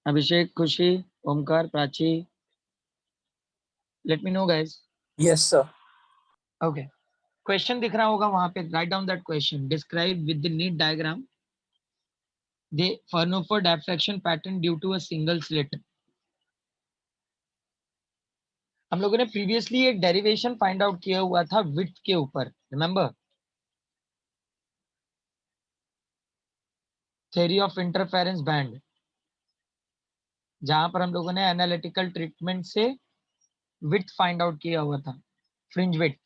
अभिषेक, खुशी, Omkar, Prachi, late me know guys. Yes, sir. Okay, question दिख रहा होगा वहां पे. Write down that question. Describe with the NEET diagram the Fraunhofer diffraction pattern due to a single slit. हम लोगों ने प्रीवियसली एक डेरिवेशन फाइंड आउट किया हुआ था विड्थ के ऊपर, remember? Theory of interference band, जहां पर हम लोगों ने एनालिटिकल ट्रीटमेंट से विड्थ फाइंड आउट किया हुआ था, फ्रिंज विड्थ.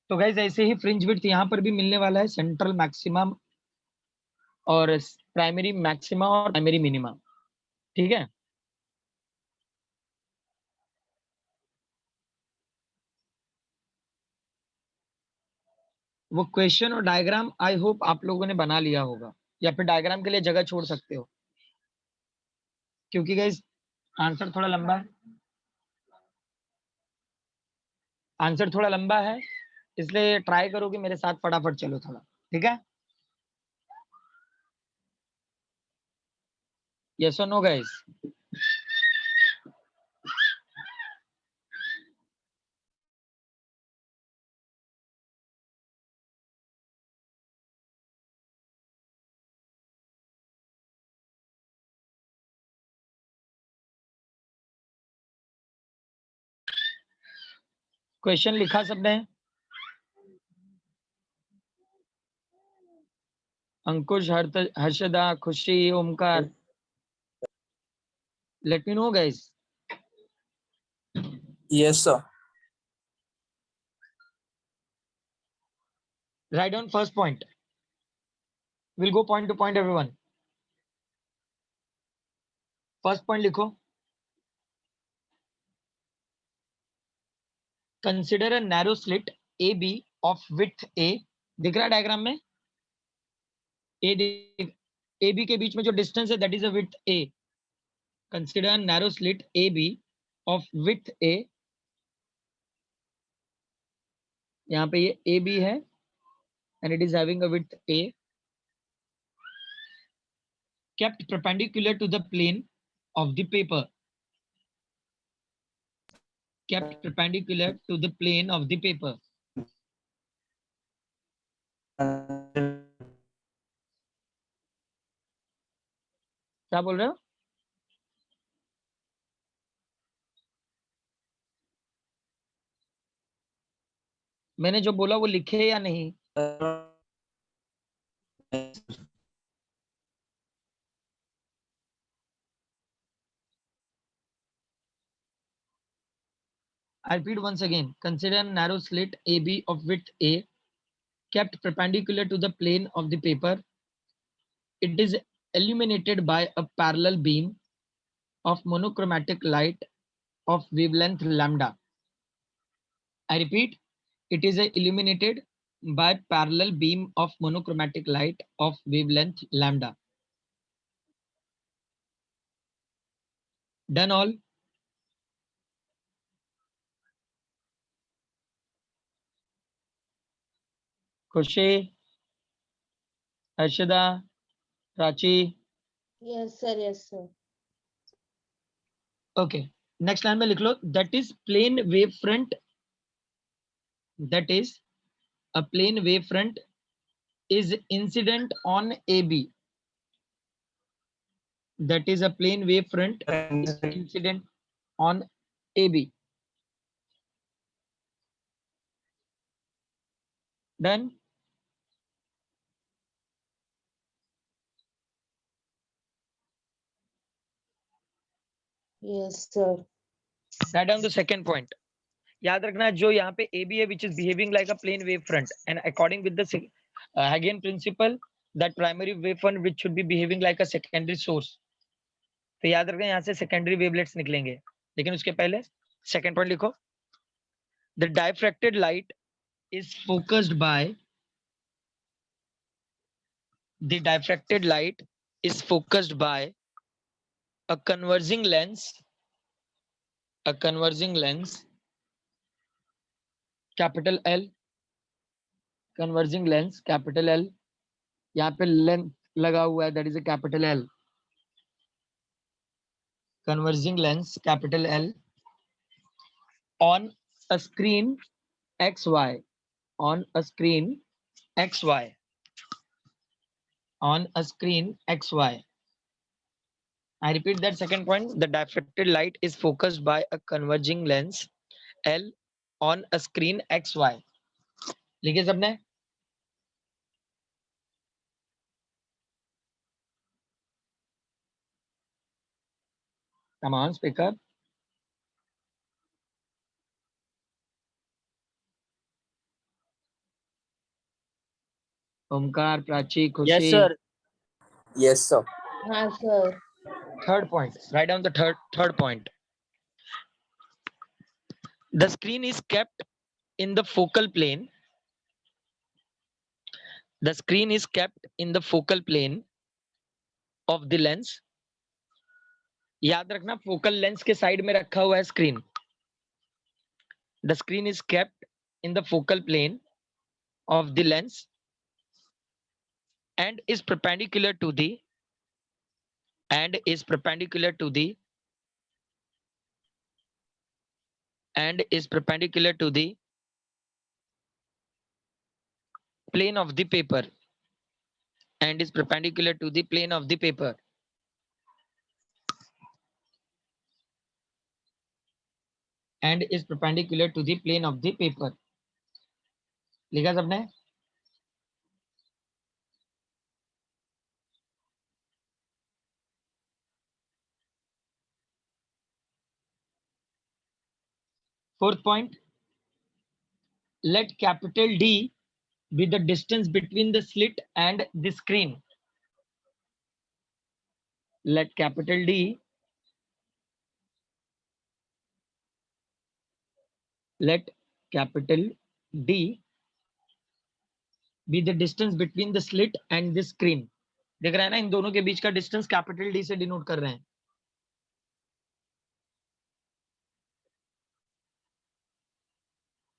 तो गाइस ऐसे ही फ्रिंज विड्थ यहाँ पर भी मिलने वाला है, सेंट्रल मैक्सिमम और प्राइमरी मैक्सिमा और प्राइमरी मिनिमा. ठीक है, वो क्वेश्चन और डायग्राम आई होप आप लोगों ने बना लिया होगा, या फिर डायग्राम के लिए जगह छोड़ सकते हो, क्योंकि गाइस आंसर थोड़ा लंबा है. आंसर थोड़ा लंबा है, इसलिए ट्राई करो कि मेरे साथ फटाफट चलो थोड़ा. ठीक है, yes or no guys? Question लिखा सबने? Ankush, Harshada, Khushi, Omkar, let me know guys. Yes, sir. Write down first point. Will go point to point everyone. First point लिखो. Consider a narrow slit A B of width A. दिख रहा है diagram में? A B के बीच में जो डिस्टेंस है that is a width A. Consider narrow slit A B of width A. यहाँ पे ये ए बी है and it is having a width a, kept perpendicular to the plane of the paper. Kept perpendicular to the plane of the paper. क्या बोल रहे हो? मैंने जो बोला वो लिखे या नहीं? I repeat once again. Consider a narrow slit AB of width A, kept perpendicular to the plane of the paper. It is illuminated by a parallel beam of monochromatic light of wavelength lambda. I repeat, it is illuminated by parallel beam of monochromatic light of wavelength lambda. Done all? Khushi, Harshada, Prachi. Yes, sir. Yes, sir. Okay, next line में लिख लो. That is plane wave front. That is a plane wave front is incident on AB. That is a plane wave front is incident on AB. Done? Yes, sir. Write down the second point. याद रखना जो यहाँ पे AB है which is behaving like a plane wave front and according with the Hagen principle that primary wave front which should be behaving like a secondary source. तो याद रखना यहाँ से secondary wavelets निकलेंगे, लेकिन उसके पहले second point लिखो. The diffracted light is focused by a converging lens capital L. Converging lens capital L. यहाँ पे लेंथ लगा हुआ है, that is a capital L. converging lens capital L on a screen XY, on a screen XY, on a screen XY. I repeat that second point. The diffracted light is focused by a converging lens L on a screen XY. लिखे सबने? Come on, speak up. Omkar, Prachi, Khushi. Yes, sir. Yes, sir. हाँ sir. Third point. Write down the third point. The screen is kept in the focal plane. The screen is kept in the focal plane of the lens. याद रखना focal lens के side में रखा हुआ है screen. The screen is kept in the focal plane of the lens and is perpendicular to the plane of the paper and is perpendicular to the plane of the paper. And is perpendicular to the plane of the paper. लिखा सबने? Fourth point. Let capital D be the distance between the slit and the screen. Let capital D be the distance between the slit and the screen. देख रहे हैं ना, इन दोनों के बीच का distance capital D से डिनोट कर रहे हैं.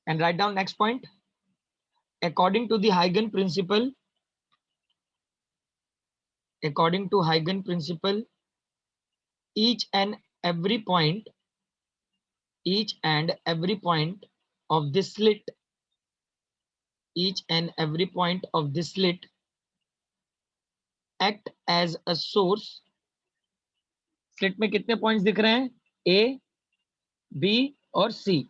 And write down next point. According to Huygens principle, each and every point of this slit act as a source. Slit में कितने पॉइंट्स दिख रहे हैं? A, B और C.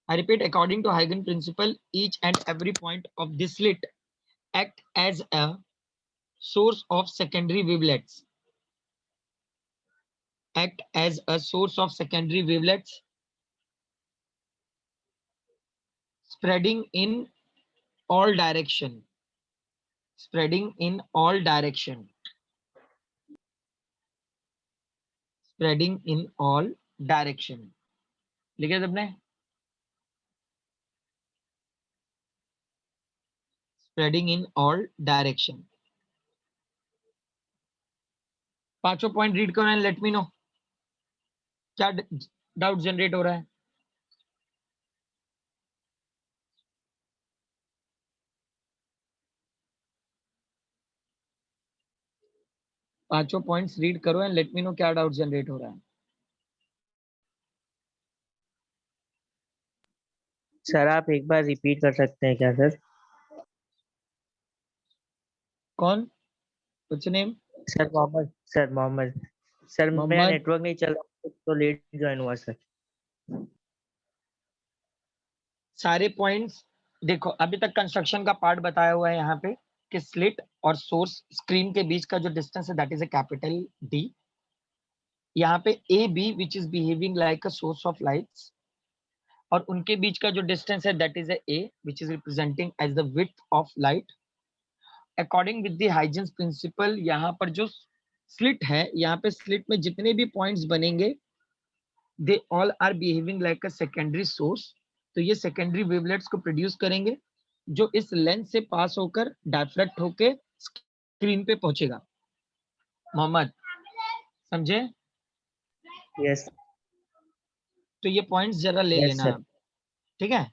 I repeat, according to Huygens principle, each and every point of this slit act as a source of secondary wavelets. Spreading in all direction. लिखे सबने? Spreading in all direction. पांचों point read करो and let me no क्या doubt generate हो रहा है. पांचों points read करो एंड लेट मी नो क्या डाउट जनरेट हो रहा है. सर आप एक बार रिपीट कर सकते हैं क्या सर? कौन? कुछ नेम? सर मोहम्मद. सर मेरा नेटवर्क नहीं चल रहा तो लेट ज्वाइन हुआ सर. सारे पॉइंट्स देखो, अभी तक कंस्ट्रक्शन का पार्ट बताया हुआ है यहाँ पे कि स्लिट और सोर्स स्क्रीन के बीच का जो डिस्टेंस है that is a capital D. यहाँ पे A B which is behaving like a source of lights और उनके बीच का जो डिस्टेंस है that is a which is representing as the width of light. According with the Huygens principle, यहाँ पर जो स्लिट है, यहाँ पे स्लिट में जितने भी पॉइंट्स बनेंगे they all are behaving like a secondary source. तो ये सेकेंडरी वेवलेट्स को प्रोड्यूस करेंगे जो इस लेंस से पास होकर डायफ्रैक्ट होके स्क्रीन पे पहुंचेगा. मोहम्मद समझे? यस. तो ये पॉइंट्स जरा ले लेना आप, ठीक है?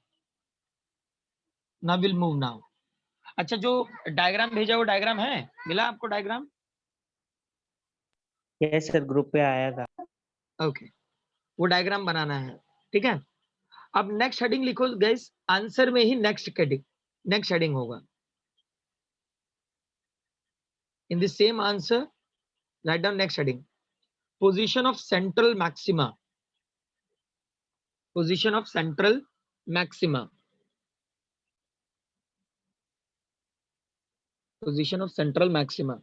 Now will move now. अच्छा, जो डायग्राम भेजा वो डायग्राम है, मिला आपको डायग्राम? यस सर, ग्रुप पे आया था। ओके, वो डायग्राम बनाना है, ठीक है। अब नेक्स्ट हेडिंग लिखो गाइस, आंसर में ही नेक्स्ट हेडिंग होगा। In the same answer write down next heading, position of central maxima, position of central maxima, position of central maxima.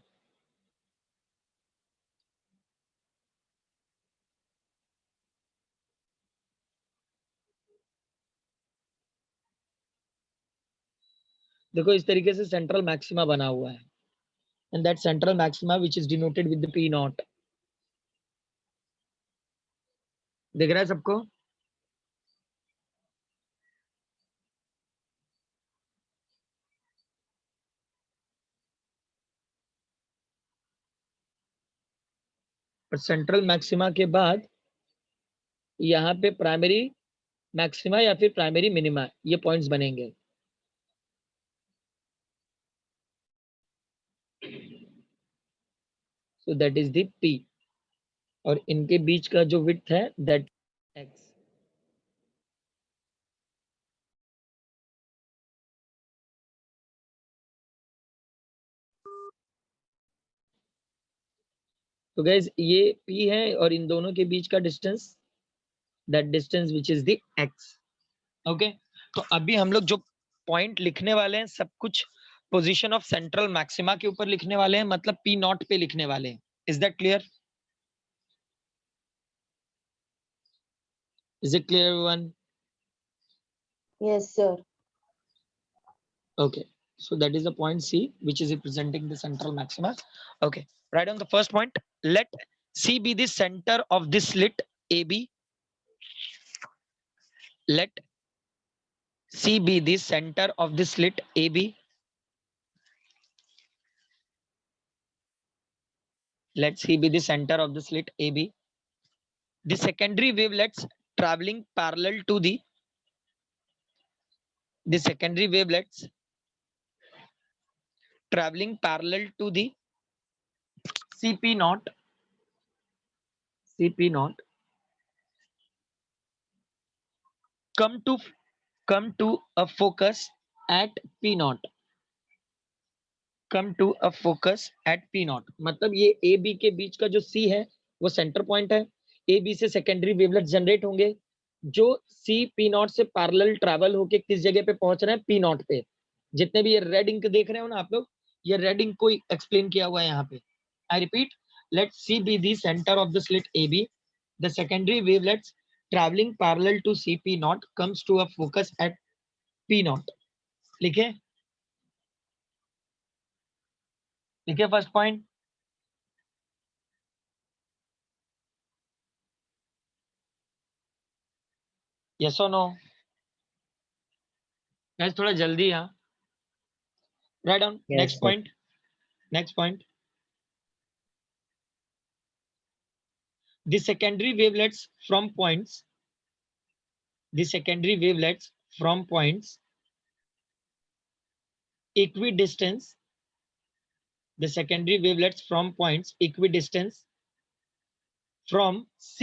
देखो इस तरीके से सेंट्रल मैक्सिमा बना हुआ है, and that central maxima which is denoted with the P not. दिख रहा है सबको? और सेंट्रल मैक्सिमा के बाद यहाँ पे प्राइमरी मैक्सिमा या फिर प्राइमरी मिनिमा, ये पॉइंट्स बनेंगे। So that is the P, और इनके बीच का जो विड्थ है दैट X। तो गाइज ये P है और इन दोनों के बीच का distance, that distance which is the X। Okay, तो अभी हम लोग जो पॉइंट लिखने वाले हैं सब कुछ पोजीशन ऑफ सेंट्रल मैक्सिमा के ऊपर लिखने वाले हैं, मतलब P नॉट पे लिखने वाले हैं। Is that clear? Is it clear everyone? Yes, sir. Okay, so that is the point C, which is representing the central maxima. Okay, write down the first point. Let C be the center of this slit AB. Let C be the center of this slit AB. Let C be the center of the slit AB. The secondary wavelets traveling parallel to the secondary wavelets traveling parallel to the CP naught, CP naught come to a focus at P naught. Come to a focus at P naught, मतलब ये A B के बीच का जो C है वो centre point है। A B से secondary wavelet generate होंगे जो सी पी नॉट से पैरेलल ट्रैवल होके किस जगह पे पहुंच रहे हैं, पी नॉट पे। जितने भी ये रेड इंक देख रहे हो ना आप लोग, ये रेड इंक को एक्सप्लेन किया हुआ है यहाँ पे। I repeat, let C be the centre of the slit A B, the secondary wavelets travelling parallel to C P naught comes to a focus at P naught. लिखे लिखे first point. Yes or no? Guys थोड़ा जल्दी, हाँ। Write down Yes, next sir. Point, next point. The secondary wavelets from points, the secondary wavelets from points equidistance, the secondary wavelets from points equidistance from C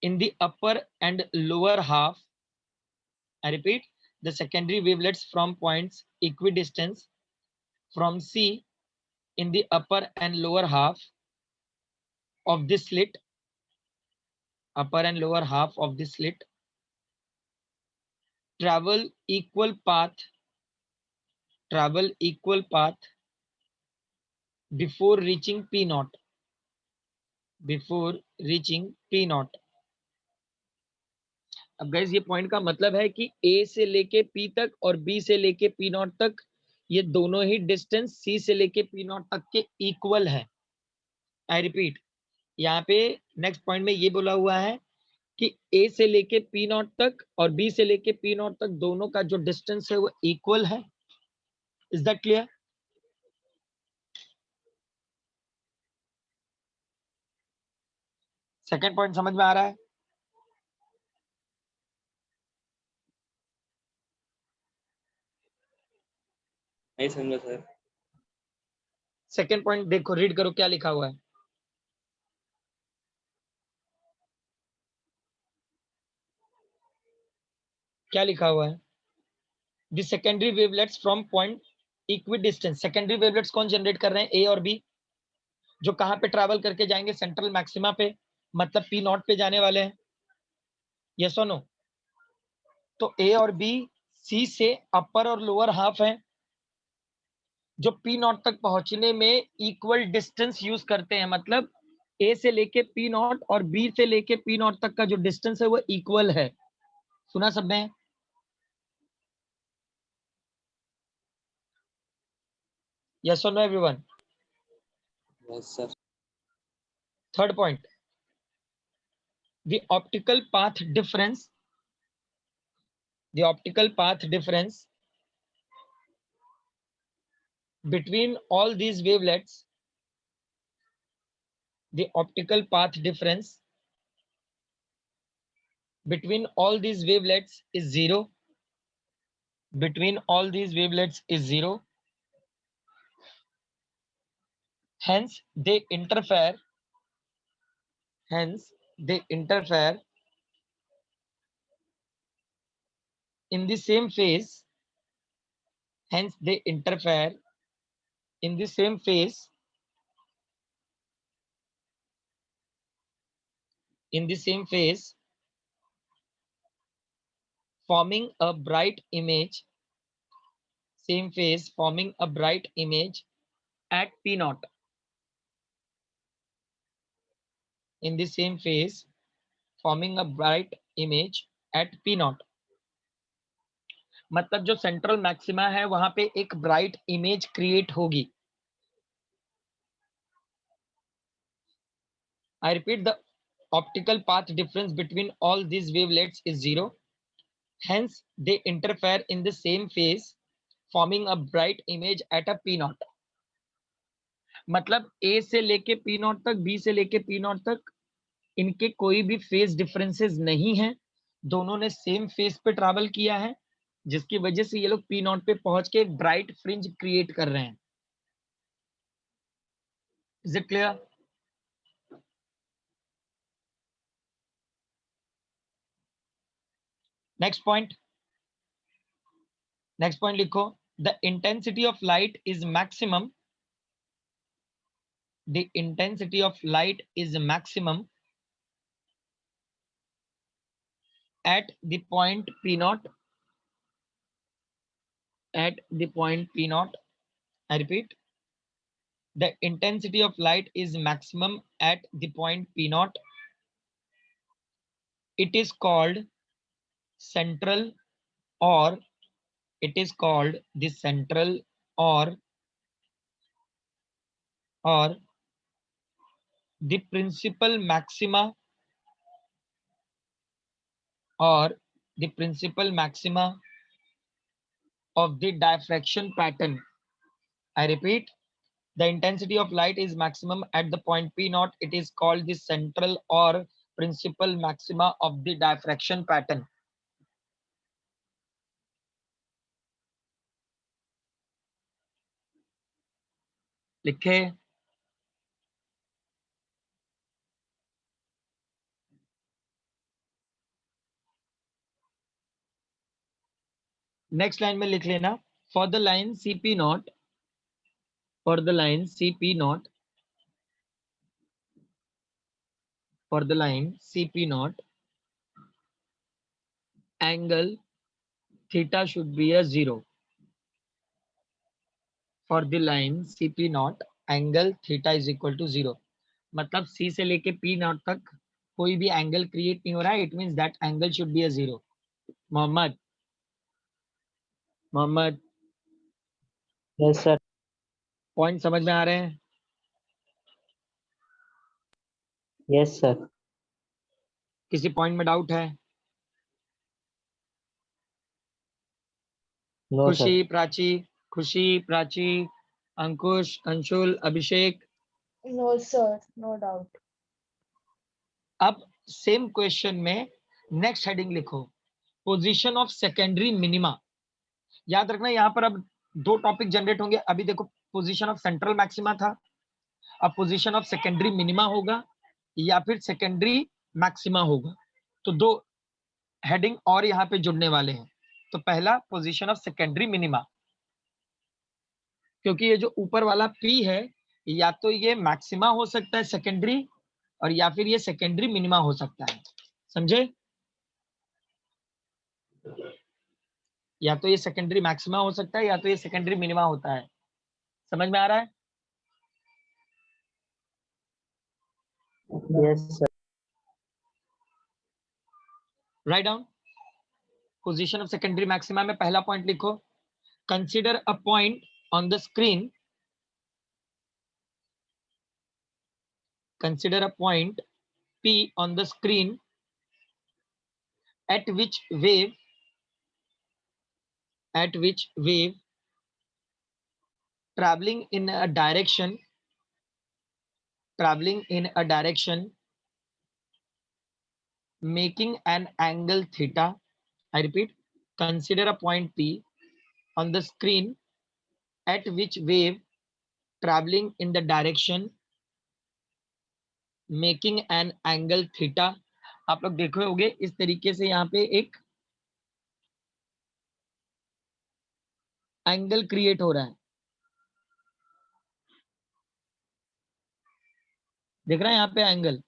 in the upper and lower half. I repeat, the secondary wavelets from points equidistance from C in the upper and lower half of this slit, upper and lower half of this slit, travel equal path before reaching P naught, before reaching P naught। अब guys ये point का मतलब है कि A से लेके P तक और B से लेके P नॉट तक ये दोनों ही डिस्टेंस C से लेके P नॉट तक के इक्वल है। आई रिपीट, यहाँ पे नेक्स्ट पॉइंट में ये बोला हुआ है कि A से लेके P नॉट तक और B से लेके P नॉट तक दोनों का जो डिस्टेंस है वो इक्वल है। Is that clear? Second point समझ में आ रहा है? नहीं समझा सर। सेकेंड पॉइंट देखो, रीड करो क्या लिखा हुआ है। क्या लिखा हुआ है? The secondary wavelets from point equi distance. Secondary wavelets कौन जनरेट कर रहे हैं? ए और बी, जो कहां पे ट्रैवल करके जाएंगे? सेंट्रल मैक्सिमा पे, मतलब पी नॉट पे जाने वाले हैं। Yes or no? तो ए और बी सी से अपर और लोअर हाफ है, जो पी नॉट तक पहुंचने में इक्वल डिस्टेंस यूज करते हैं। मतलब ए से लेके पी नॉट और बी से लेके पी नॉट तक का जो डिस्टेंस है वो इक्वल है। सुना सबने? Yes or no everyone? Yes, sir. Third point, the optical path difference, the optical path difference between all these wavelets, the optical path difference between all these wavelets is zero. Between all these wavelets is zero. Hence they interfere. Hence they interfere in the same phase. Hence they interfere in the same phase. In the same phase, forming a bright image. Same phase forming a bright image at P naught. In the same phase forming a bright image at P naught. मतलब जो central maxima है वहां पे एक bright image create होगी। I repeat, the optical path difference between all these wavelets is zero. Hence they interfere in the same phase forming a bright image at a P naught. मतलब A से लेके P naught तक, B से लेके P naught तक इनके कोई भी फेज डिफरेंसेस नहीं है, दोनों ने सेम फेज पे ट्रैवल किया है, जिसकी वजह से ये लोग पी नॉट पे पहुंच के एक ब्राइट फ्रिंज क्रिएट कर रहे हैं। Is it clear? Next point, next point लिखो, the intensity of light is maximum, the intensity of light is maximum at the point P naught, at the point P naught. I repeat, the intensity of light is maximum at the point P naught. It is called central, or it is called the central or the principal maxima, or the principal maxima of the diffraction pattern. I repeat, the intensity of light is maximum at the point P naught. It is called the central or principal maxima of the diffraction pattern. लिखे? Next line में लिख लेना, for the line CP naught, for the line CP naught, for the line CP naught, angle theta should be a 0. For the line CP naught, angle theta is equal to 0. मतलब C से लेके P naught तक कोई भी angle create नहीं हो रहा है, it means that angle should be a 0. Mohammad, Mohammad, yes sir. Point समझ में आ रहे हैं? Yes sir. किसी पॉइंट में डाउट है? No sir. Khushi, Prachi, Khushi, Prachi, Ankush, Anshul, Abhishek. No, sir. No doubt. अब सेम क्वेश्चन में नेक्स्ट हेडिंग लिखो, पोजीशन ऑफ सेकेंडरी मिनिमा। याद रखना यहाँ पर अब दो टॉपिक जनरेट होंगे। अभी देखो पोजीशन ऑफ सेंट्रल मैक्सिमा था, अब पोजीशन ऑफ सेकेंडरी मिनिमा होगा या फिर सेकेंडरी मैक्सिमा होगा। तो दो हेडिंग और यहाँ पे जुड़ने वाले हैं। तो पहला पोजीशन ऑफ सेकेंडरी मिनिमा, क्योंकि ये जो ऊपर वाला P है या तो ये मैक्सिमा हो सकता है सेकेंडरी, और या फिर ये सेकेंडरी मिनिमा हो सकता है। समझे? या तो ये सेकेंडरी मैक्सिमा हो सकता है या तो ये सेकेंडरी मिनिमा होता है। समझ में आ रहा है? Yes, sir. Write down position of secondary maxima में पहला पॉइंट लिखो, consider a point on the screen, consider a point P on the screen at which wave traveling in a direction making an angle theta. I repeat, consider a point P on the screen at which wave traveling in the direction making an angle theta. आप लोग देखे होंगे इस तरीके से यहाँ पे एक एंगल क्रिएट हो रहा है, देख रहे हैं यहाँ पे angle.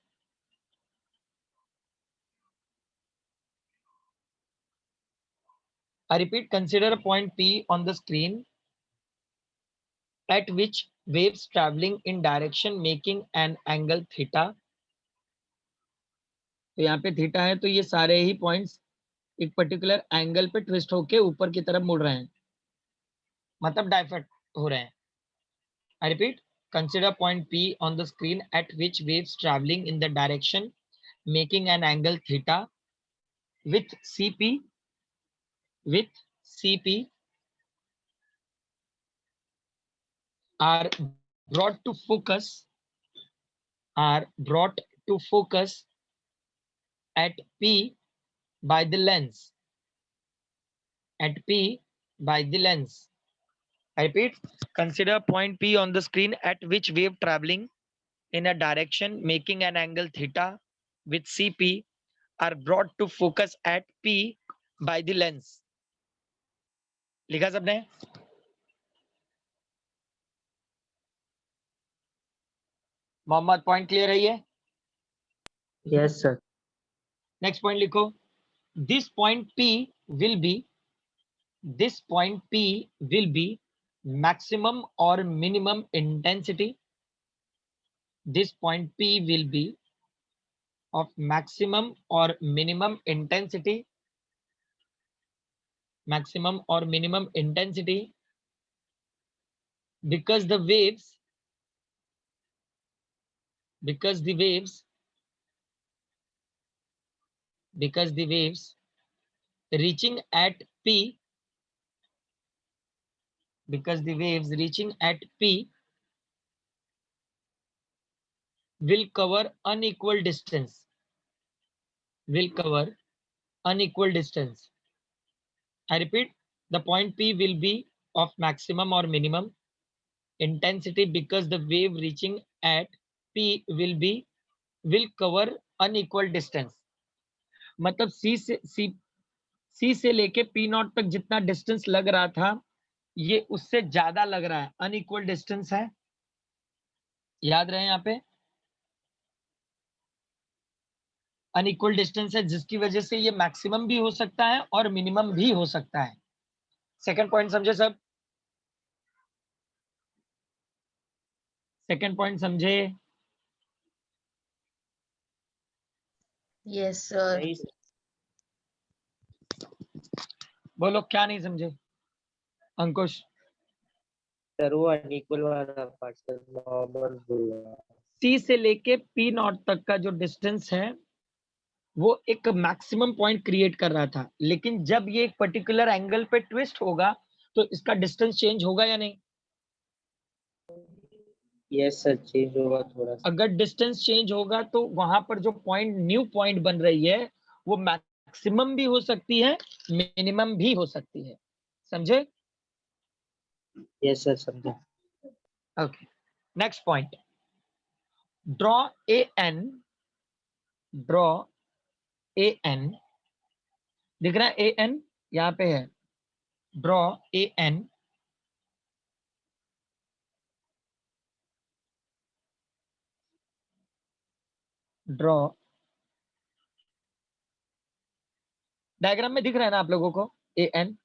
I repeat, consider a point P on the screen at which waves traveling in direction making an angle theta. तो यहाँ पे थीटा है तो ये सारे ही पॉइंट्स एक पर्टिकुलर एंगल पे ट्विस्ट होके ऊपर की तरफ मुड़ रहे हैं, मतलब डाइवर्ट हो रहे हैं। I repeat, consider point P on the screen at which waves traveling in the direction making an angle theta with CP are brought to focus at P by the lens. I repeat, consider point P on the screen at which wave traveling in a direction making an angle theta with CP are brought to focus at P by the lens. लिखा सबने? Mohammad, point clear है ये? Yes, sir. Next point लिखो, this point P will be maximum or minimum intensity. This point P will be of maximum or minimum intensity, because the waves reaching at P will cover unequal distance. I repeat, the point P will be of maximum or minimum intensity because the wave reaching at P will cover unequal distance. मतलब C से लेके P not तक जितना distance लग रहा था ये उससे ज्यादा लग रहा है, अनइक्वल डिस्टेंस है। याद रहे यहाँ पे अनइक्वल डिस्टेंस है, जिसकी वजह से ये मैक्सिमम भी हो सकता है और मिनिमम भी हो सकता है। सेकंड पॉइंट समझे सब? सेकंड पॉइंट समझे? Yes, sir. नहीं sir. बोलो क्या नहीं समझे? अंकुश, सर वो अनइक्वल वाला पार्ट सर नॉर्मल बोल रहा है। C से लेके P नॉट तक का जो डिस्टेंस है वो एक मैक्सिमम पॉइंट क्रिएट कर रहा था, लेकिन जब ये एक पर्टिकुलर एंगल पे ट्विस्ट होगा तो इसका डिस्टेंस चेंज होगा या नहीं? यस सर, चेंज होगा थोड़ा सा। अगर डिस्टेंस चेंज होगा तो वहां पर जो पॉइंट न्यू पॉइंट बन रही है वो मैक्सिमम भी हो सकती है, मिनिमम भी हो सकती है। समझे? यस सर, समझा। Okay. Next point. Draw AN. Draw AN. दिख रहा है AN? यहाँ पे है. Draw AN. Draw. डायग्राम में दिख रहा है ना आप लोगों को AN?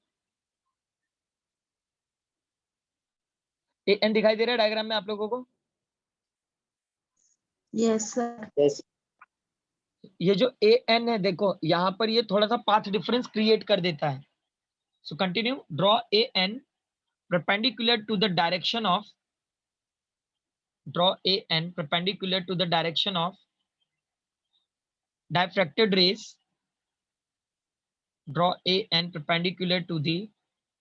AN दिखाई दे रहा है डायग्राम में आप लोगों को? Yes, sir. Yes. ये जो AN है देखो यहाँ पर ये थोड़ा सा पाथ डिफरेंस क्रिएट कर देता है. So continue. Draw AN perpendicular to the direction of. Draw AN perpendicular to the direction of diffracted rays. Draw AN perpendicular to the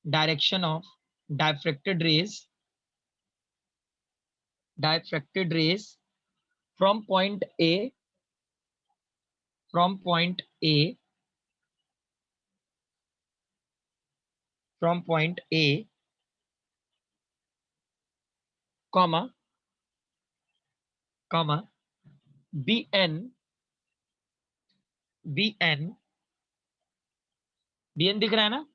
direction of diffracted rays. Diffracted rays from point A. From point A. From point A, comma, comma, BN. BN. BN दिख रहा है ना?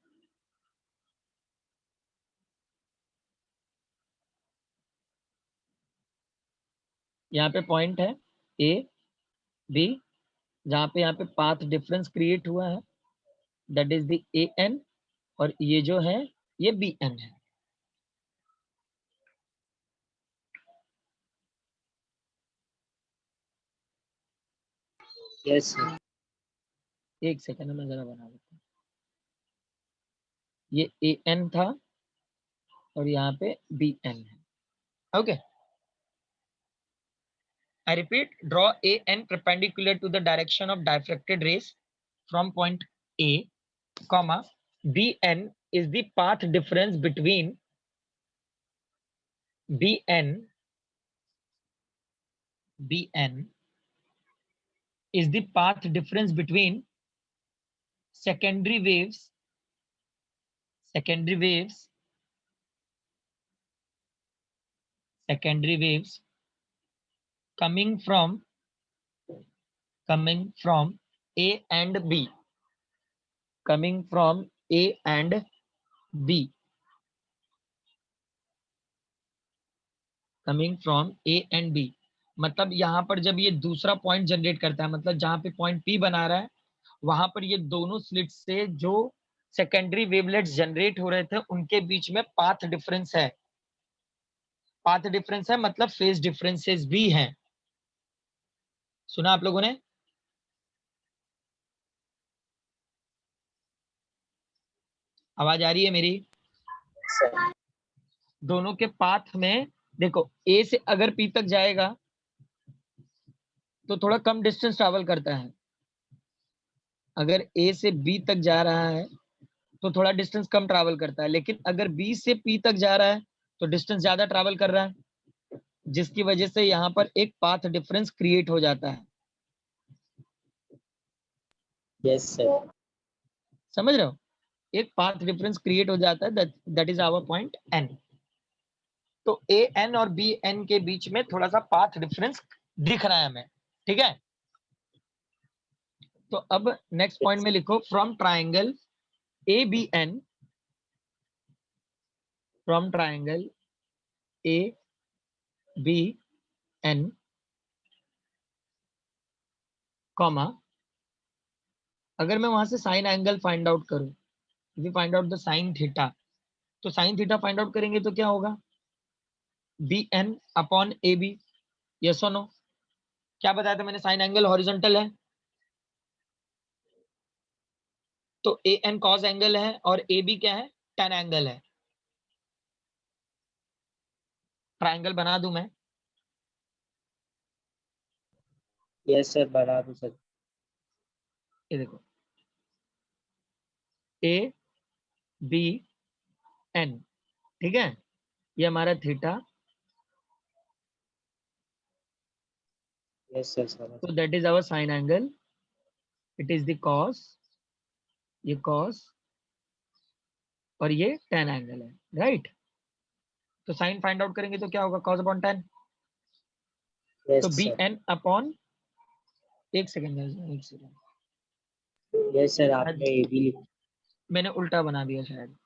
यहाँ पे point है A, B, जहाँ पे यहाँ पे पाथ डिफरेंस क्रिएट हुआ है, दैट इज द AN, और ये जो है ये BN है. Yes, sir. एक सेकंड में जरा बना देता हूँ. ये AN था और यहाँ पे BN है. Okay. I repeat, draw AN perpendicular to the direction of diffracted rays from point A, comma, BN is the path difference between BN is the path difference between secondary waves coming from A and B. Coming from A and B. Coming from A and B. मतलब यहाँ पर जब ये दूसरा point generate करता है, मतलब जहां पे पॉइंट P बना रहा है वहां पर ये दोनों स्लिट से जो सेकेंडरी वेवलेट्स जनरेट हो रहे थे उनके बीच में पाथ डिफरेंस है. पाथ डिफरेंस है मतलब फेज डिफरेंसेस भी हैं. सुना आप लोगों ने? आवाज आ रही है मेरी? Sir. दोनों के पाथ में देखो A से अगर P तक जाएगा तो थोड़ा कम डिस्टेंस ट्रैवल करता है. अगर A से B तक जा रहा है तो थोड़ा डिस्टेंस कम ट्रैवल करता है, लेकिन अगर B से P तक जा रहा है तो डिस्टेंस ज्यादा ट्रैवल कर रहा है, जिसकी वजह से यहाँ पर एक पाथ डिफरेंस क्रिएट हो जाता है. Yes, sir. समझ रहे हो? एक पाथ डिफरेंस क्रिएट हो जाता है, that is our point N. तो AN और BN के बीच में थोड़ा सा पाथ डिफरेंस दिख रहा है हमें. ठीक है. तो अब नेक्स्ट पॉइंट में लिखो from triangle ABN. From triangle ABN, comma, अगर मैं वहां से साइन एंगल फाइंड आउट करूं, we find out the sine theta, तो साइन थीटा फाइंड आउट करेंगे तो क्या होगा? BN upon AB. Yes or no? क्या बताया था मैंने? साइन एंगल हॉरिजॉन्टल है तो AN कॉस एंगल है और AB क्या है? tan एंगल है. ट्राइंगल बना दूं मैं? Yes, sir. बना दो sir. ये देखो ABN. ठीक है, ये हमारा थीटा. Yes, sir. Sir. तो that is our sine angle. It is the cos. ये कॉस और ये tan एंगल है, राइट? तो साइन फाइंड आउट करेंगे तो क्या होगा, cos अपॉन tan। Yes, तो sir. bn अपॉन, एक सेकेंड, Yes, sir. आपने ये भी लिखा। मैंने उल्टा बना दिया शायद।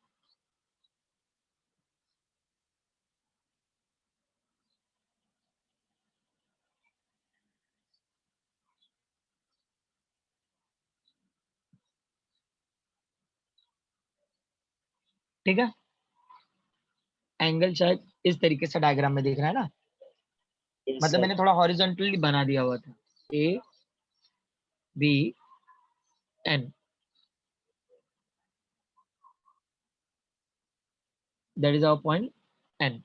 ठीक है, एंगल शायद इस तरीके से डायग्राम में दिख रहा है ना, Yes, मतलब sir. मैंने थोड़ा हॉरिजॉन्टली बना दिया हुआ था, A B N, that is our point n.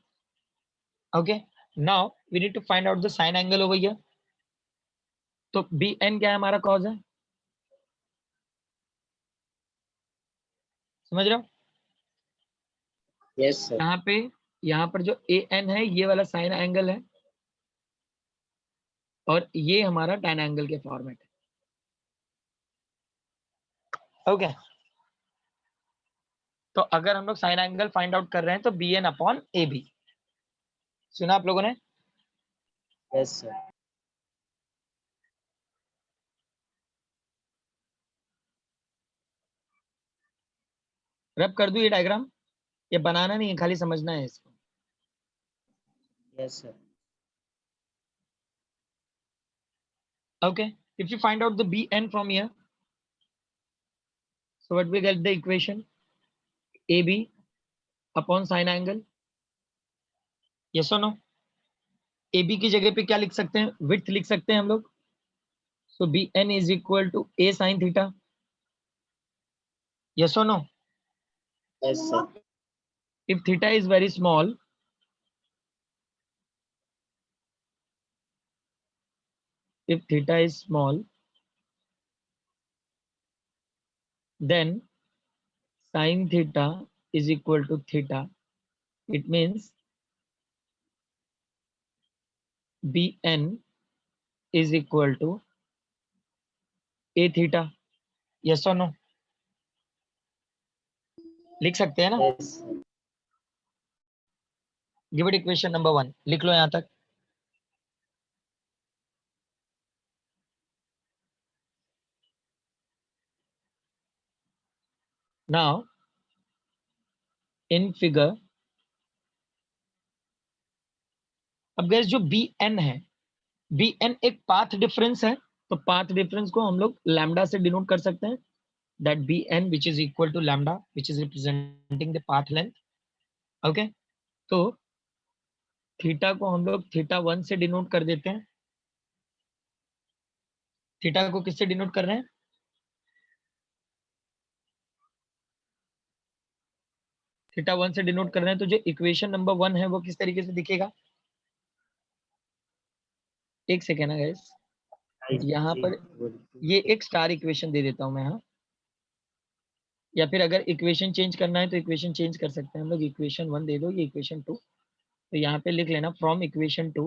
Okay, now we need to find out the sine angle over here. तो bn क्या है हमारा, cos है, समझ रहे हो। Yes, sir. यहाँ पर जो an है ये वाला साइन एंगल है, और ये हमारा tan एंगल के फॉर्मेट है। ओके, तो अगर हम लोग साइन एंगल फाइंड आउट कर रहे हैं तो bn अपॉन ab, सुना आप लोगों ने। Yes, sir. रब कर दूं ये डायग्राम, ये बनाना नहीं है, खाली समझना है इसको। Yes, sir. Okay, if you find out the bn from here, so what we get the equation ab upon sine angle, yes or no। ab की जगह पे क्या लिख सकते हैं, width लिख सकते हैं हम लोग, so bn is equal to a sin theta, yes or no। Yes, sir. if theta is very small, if theta is small, then sin theta is equal to theta, it means bn is equal to a theta, yes or no। लिख सकते हैं ना, Yes, sir. Give it equation number 1, लिख लो यहां तक। Now in figure, अब gas जो bn है, bn एक पाथ डिफरेंस है, तो पाथ डिफरेंस को हम लोग लैम्डा से डिनोट कर सकते हैं, that bn which is equal to lambda which is representing the path length। okay, तो थीटा को हम लोग थीटा 1 से डिनोट कर देते हैं। थीटा को किससे डिनोट कर रहे हैं, थीटा 1 से डिनोट कर रहे हैं, तो जो इक्वेशन नंबर 1 है वो किस तरीके से दिखेगा, एक सेकेंड है गाइस, यहाँ पर ये एक स्टार इक्वेशन दे देता हूं मैं, हाँ, या फिर अगर इक्वेशन चेंज करना है तो इक्वेशन चेंज कर सकते हैं हम लोग, इक्वेशन 1 दे दो, ये इक्वेशन 2, तो यहाँ पे लिख लेना फ्रॉम इक्वेशन 2,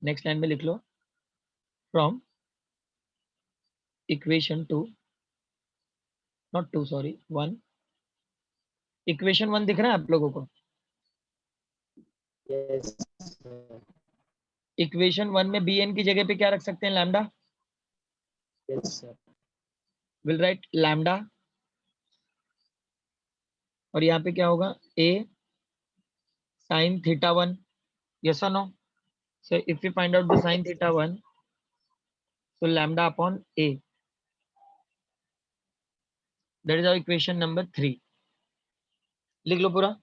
नेक्स्ट लाइन में लिख लो from equation 2, not 2 sorry 1, equation 1 दिख रहा है आप लोगों को। Yes, sir. इक्वेशन 1 में bn की जगह पे क्या रख सकते हैं, lambda, Yes, sir. Will write lambda, और यहाँ पे क्या होगा, a sin theta 1, yes or no। so if you find out the sin theta 1, so lambda upon a, that is our equation number 3, लिख लो पूरा।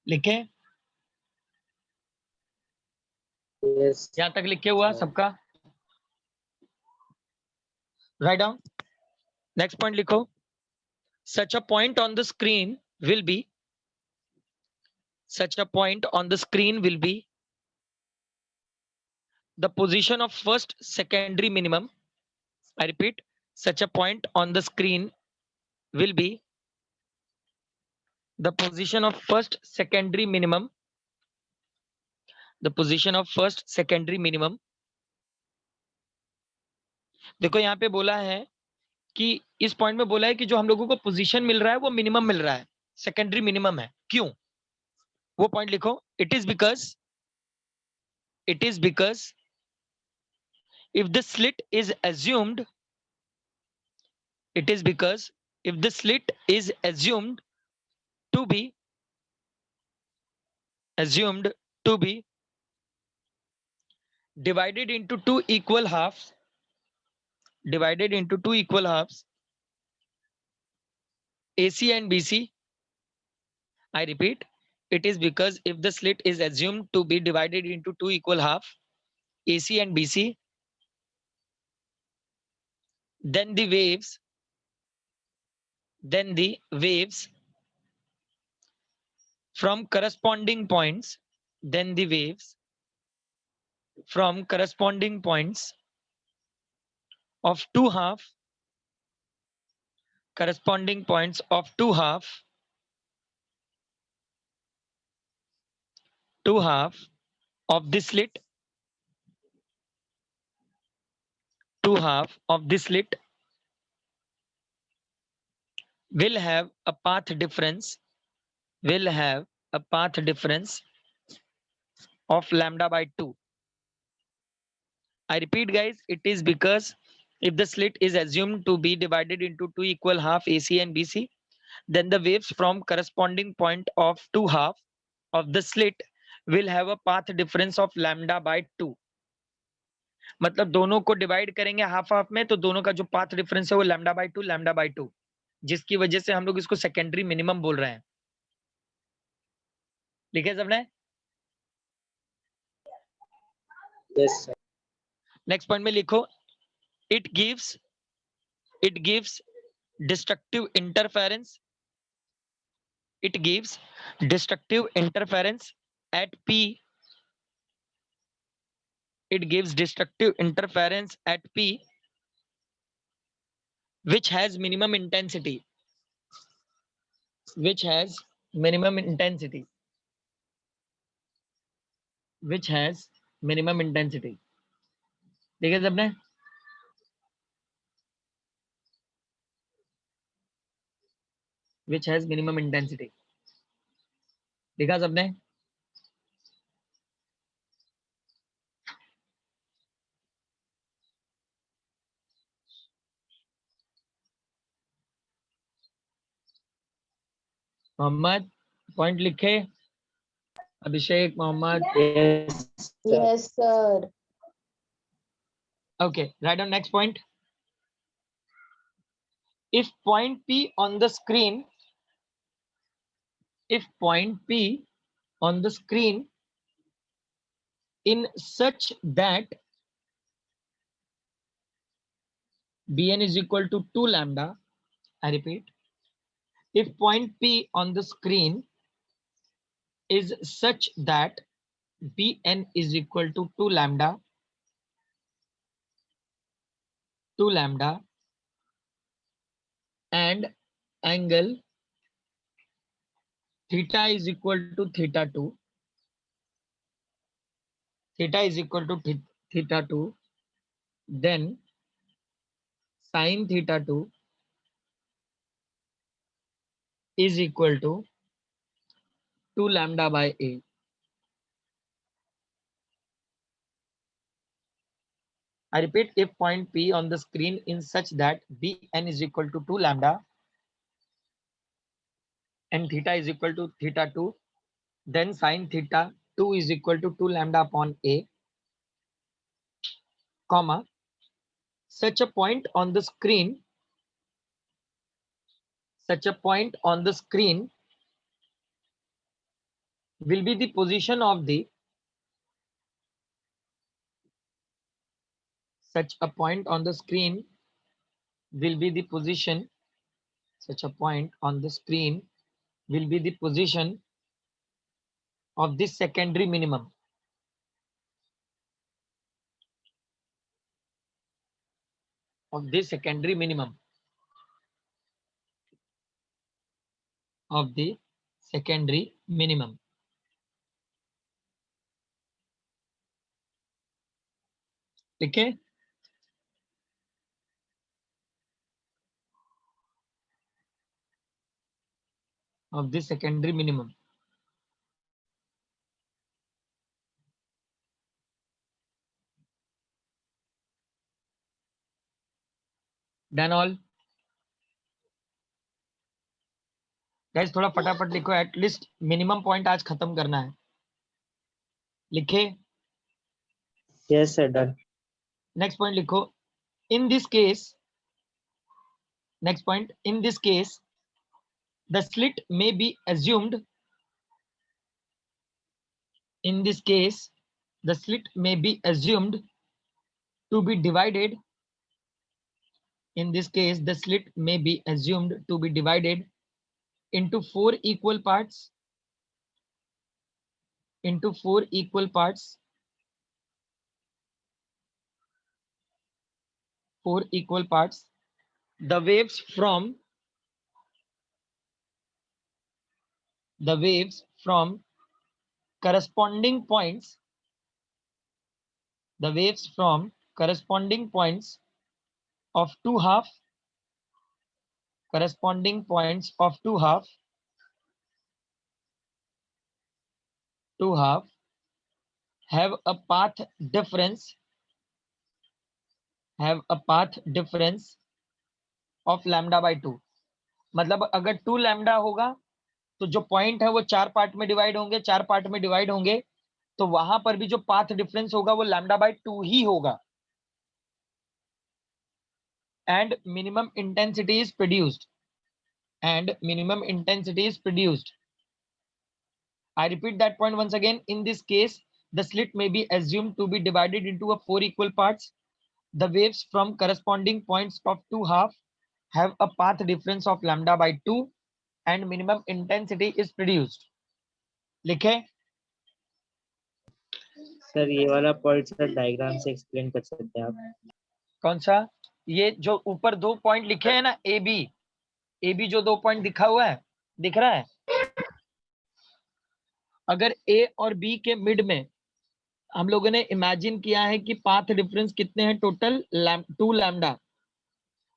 लिखे, Yes, यहाँ तक लिखे हुआ sir. सबका, राइट डाउन। नेक्स्ट पॉइंट लिखो, such a point on the screen will be, such a point on the screen will be the position of first secondary minimum. I repeat, such a point on the screen will be the position of first secondary minimum, the position of first secondary minimum. देखो यहाँ पे बोला है कि इस point में बोला है कि जो हम लोगों को पोजीशन मिल रहा है वो मिनिमम मिल रहा है, सेकेंडरी मिनिमम है। क्यों? वो पॉइंट लिखो। It is because if the slit is assumed it is because if the slit is assumed to be divided into two equal halves, AC and BC. I repeat, it is because if the slit is assumed to be divided into two equal halves, AC and BC, then the waves from corresponding points of two half of the slit will have a path difference of lambda by 2. I repeat guys, it is because if the slit is assumed to be divided into two equal half AC and BC, then the waves from corresponding point of two half of the slit will have a path difference of lambda by 2. मतलब दोनों को divide करेंगे half half में, तो दोनों का जो path difference है वो लैम्डा बाय टू, जिसकी वजह से हम लोग इसको सेकेंडरी मिनिमम बोल रहे हैं। लिखे सबने? Yes, sir. नेक्स्ट पॉइंट में लिखो, it gives destructive interference at P. It gives destructive interference at P which has minimum intensity. देखिए सबने? Which has minimum intensity. लिखा सबने? मोहम्मद पॉइंट लिखे? अभिषेक, Mohammad? Yes, sir. Yes, sir. Okay, write down next point. If point P on the screen in such that Bn is equal to 2 lambda, I repeat, if point P on the screen is such that Bn is equal to 2 lambda and angle theta is equal to theta 2, then sin theta 2 is equal to 2 lambda by a. I repeat, if point P on the screen in such that Bn is equal to 2 lambda and theta is equal to theta 2, then sin theta 2 is equal to 2 lambda upon a, comma, such a point on the screen will be the position of the such a point on the screen will be the position of this secondary minimum. Of the secondary minimum. Of the secondary minimum. ठीक है, of the secondary minimum. Done all. Guys थोड़ा फटाफट लिखो, at least minimum point आज खत्म करना है. लिखे. Yes, sir. Done. Next point लिखो. In this case, next point, in this case the slit may be assumed. In this case the slit may be assumed to be divided. In this case the slit may be assumed to be divided into 4 equal parts. Into 4 equal parts. 4 equal parts. The waves from corresponding points. The waves from corresponding points of two half. Corresponding points of two half. Two half have a path difference. Have a path difference of lambda by 2. मतलब अगर 2 lambda होगा तो जो point है वो 4 part में divide होंगे, 4 part में डिवाइड होंगे, तो वहां पर भी जो पाथ डिफरेंस होगा वो लैम्डा बाय 2 ही होगा. And minimum intensity is produced. And minimum intensity is produced. I repeat that point once again. In this case the slit may be assumed to be divided into a 4 equal parts. The waves from corresponding points of two half have a path difference of lambda by 2 and minimum intensity is produced. लिखे. Sir ये वाला point sir diagram से explain कर सकते हैं आप? कौन सा? ये जो ऊपर 2 पॉइंट लिखे हैं ना, ए बी जो 2 पॉइंट दिखा हुआ है, दिख रहा है? अगर ए और बी के मिड में हम लोगों ने इमेजिन किया है कि पाथ डिफरेंस कितने हैं टोटल, 2 लैम्डा,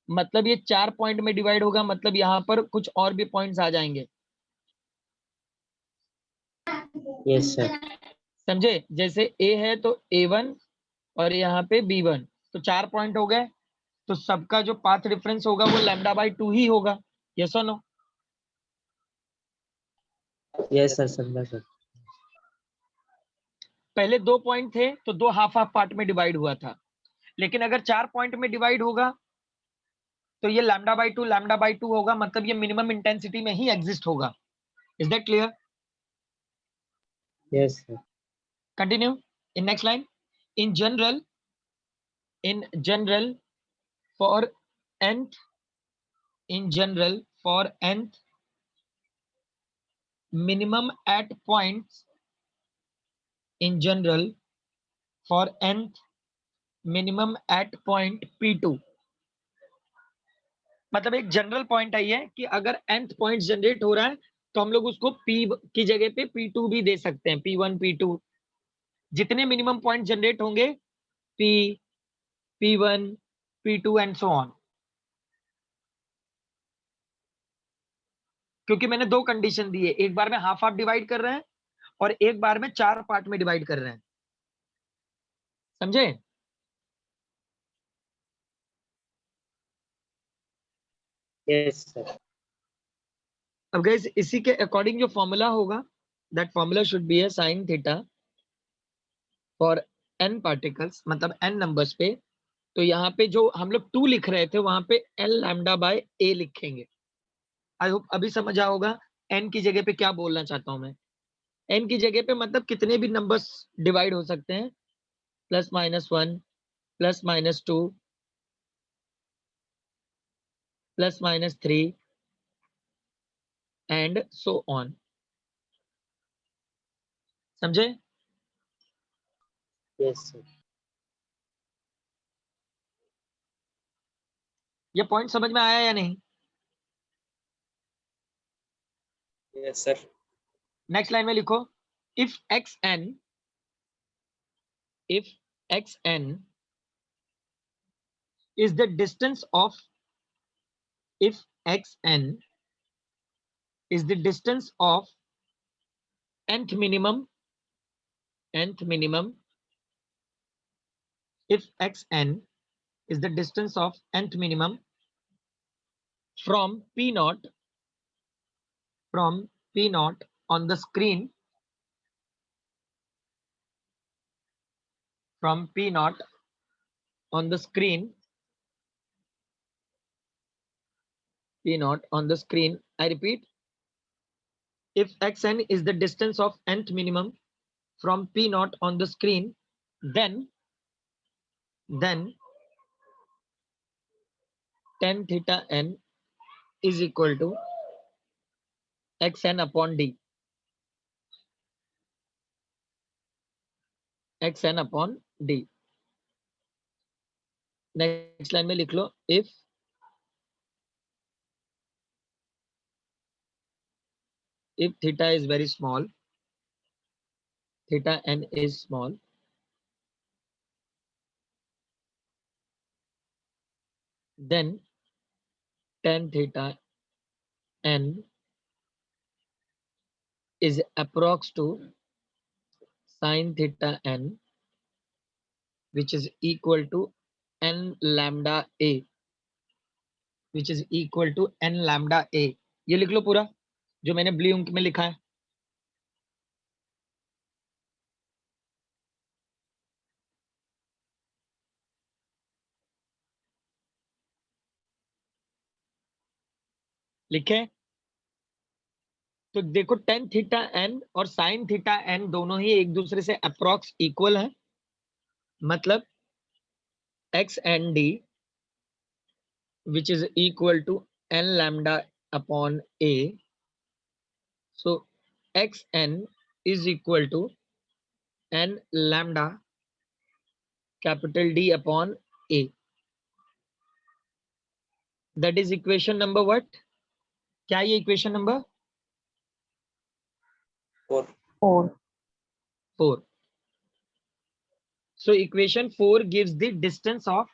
मतलब ये 4 पॉइंट में डिवाइड होगा, मतलब यहाँ पर कुछ और भी पॉइंट्स आ जाएंगे. Yes sir. समझे? जैसे ए है तो A1 और यहाँ पे B1, तो 4 पॉइंट हो गए, तो सबका जो पाथ डिफरेंस होगा वो लैम्डा बाय 2 ही होगा. Yes or no? Yes sir, समझा सर. पहले 2 पॉइंट थे तो 2 हाफ हाफ पार्ट में डिवाइड हुआ था, लेकिन अगर 4 पॉइंट में डिवाइड होगा तो ये लैम्डा बाय 2 होगा, मतलब ये मिनिमम इंटेंसिटी में ही एग्जिस्ट होगा. Is that clear? Yes sir. Continue in next line. In general for nth, in general for nth, minimum at points, in general for nth minimum at point P2. मतलब एक general point I है कि अगर nth point generate हो रहा है तो हम लोग उसको P की जगह पे P2 भी दे सकते हैं. P1 P2 जितने मिनिमम पॉइंट जनरेट होंगे, P, P1, P2 and so on. क्योंकि मैंने 2 कंडीशन दी है, एक बार में हाफ हाफ डिवाइड कर रहे हैं और एक बार में 4 पार्ट में डिवाइड कर रहे हैं. समझे? Yes sir. अब गाइस इसी के अकॉर्डिंग जो फॉर्मूला होगा, that formula should be A sin theta for n particles, मतलब n नंबर्स पे. तो यहाँ पे जो हम लोग 2 लिख रहे थे वहां पे l लैम्डा बाय a लिखेंगे. आई होप अभी समझ आया होगा n की जगह पे क्या बोलना चाहता हूं मैं. n की जगह पे मतलब कितने भी नंबर्स डिवाइड हो सकते हैं, +-1, +-2, +-3 and so on. समझे? Yes, sir. ये पॉइंट समझ में आया या नहीं? Yes, sir. नेक्स्ट लाइन में लिखो, if X N is the distance of if xn is the distance of nth minimum if xn is the distance of nth minimum from p naught on the screen from p naught on the screen I repeat, if xn is the distance of nth minimum from p naught on the screen, then tan theta n is equal to xn upon d, xn upon d. Next line में लिख लो, if theta is very small, theta n is small, then tan theta n is approx to sin theta n, which is equal to n lambda a, which is equal to n lambda a. ये लिख लो पूरा जो मैंने blue ink में लिखा है. लिखे? तो देखो tan थीटा n और sin थीटा n दोनों ही एक दूसरे से अप्रॉक्स इक्वल है, मतलब x n d which is equal to n lambda upon a. So xn is equal to n lambda capital D upon a. That is equation number what? क्या ये equation number? 4. 4. So equation 4 gives the distance of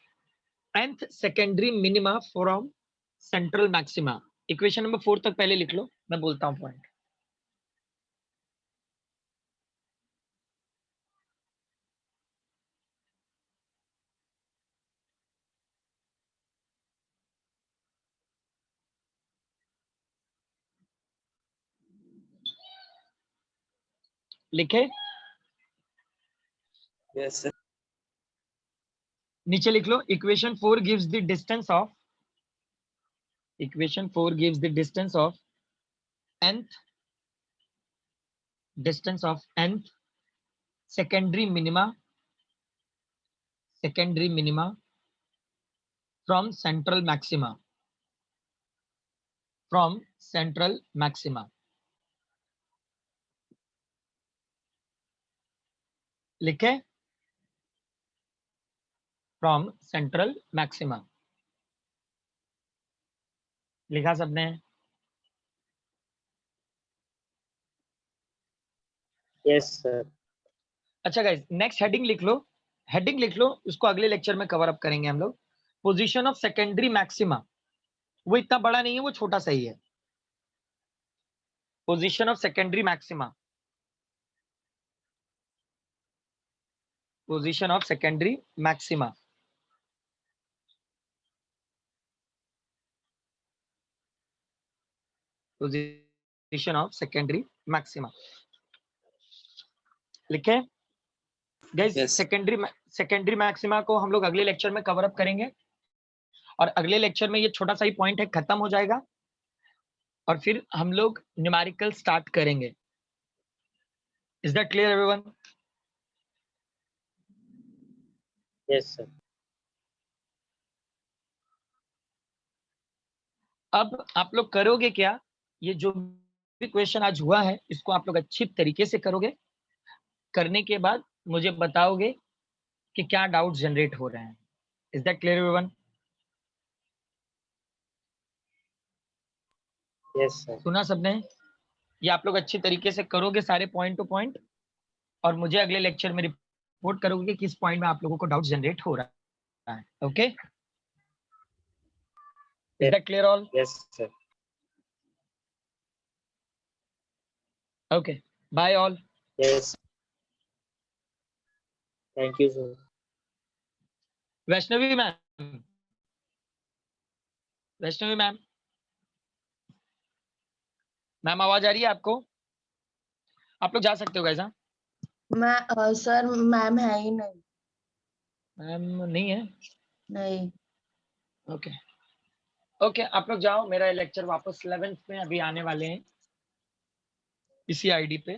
nth secondary minima from central maxima. Equation number 4 तक पहले लिख लो, मैं बोलता हूँ point. लिखे? Yes, sir. नीचे लिख लो, equation 4 gives the distance of nth secondary minima from central maxima. लिखे? From central maxima. लिखा सबने? Yes, sir. अच्छा गाइस, नेक्स्ट हेडिंग लिख लो, उसको अगले लेक्चर में कवर अप करेंगे हम लोग. पोजीशन ऑफ सेकेंडरी मैक्सिमा, वो इतना बड़ा नहीं है, वो छोटा सा ही है. Position of secondary maxima, position of secondary maxima. Position of secondary maxima लिखे? Guys Yes. सेकेंडरी मैक्सिमा को हम लोग अगले लेक्चर में कवर अप करेंगे, और अगले लेक्चर में ये छोटा सा ही पॉइंट है, खत्म हो जाएगा, और फिर हम लोग न्यूमेरिकल स्टार्ट करेंगे. Is that clear everyone? Yes, sir. अब आप लोग करोगे क्या, ये जो भी क्वेश्चन आज हुआ है इसको आप लोग अच्छी तरीके से करोगे, करने के बाद मुझे बताओगे कि क्या डाउट्स जनरेट हो रहे हैं. Is that clear everyone? Yes, sir. सुना सबने? ये आप लोग अच्छी तरीके से करोगे सारे पॉइंट टू पॉइंट, और मुझे अगले लेक्चर में रिपोर्ट करोगे कि किस पॉइंट में आप लोगों को डाउट जनरेट हो रहा है. Okay, is that clear all? Yes, sir. Okay, bye all. Yes. Thank you, sir. Vaishnavi ma'am, Vaishnavi ma'am, ma'am आवाज आ रही है आपको? आप लोग जा सकते हो कैसा? सर मैम है ही नहीं. मैम नहीं है? नहीं. ओके ओके, आप लोग जाओ. मेरा लेक्चर वापस 11th में अभी आने वाले हैं इसी आईडी पे.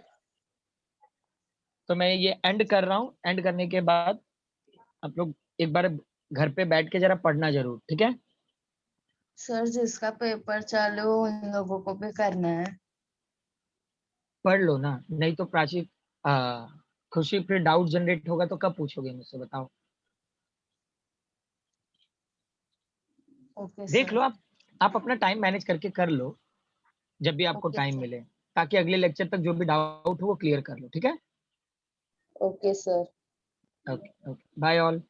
तो मैं ये एंड कर रहा हूँ. एंड करने के बाद आप लोग एक बार घर पे बैठ के जरा पढ़ना जरूर, ठीक है? सर जिसका पेपर चालू हो उन लोगों को भी करना है. पढ़ लो ना, नहीं तो प्राची खुशी फिर डाउट जनरेट होगा तो कब पूछोगे मुझसे, बताओ. ओके देख सर. लो आप अपना टाइम मैनेज करके कर लो जब भी आपको ओके टाइम सर. मिले, ताकि अगले लेक्चर तक जो भी डाउट हो वो क्लियर कर लो, ठीक है? Okay sir. Okay okay, bye all.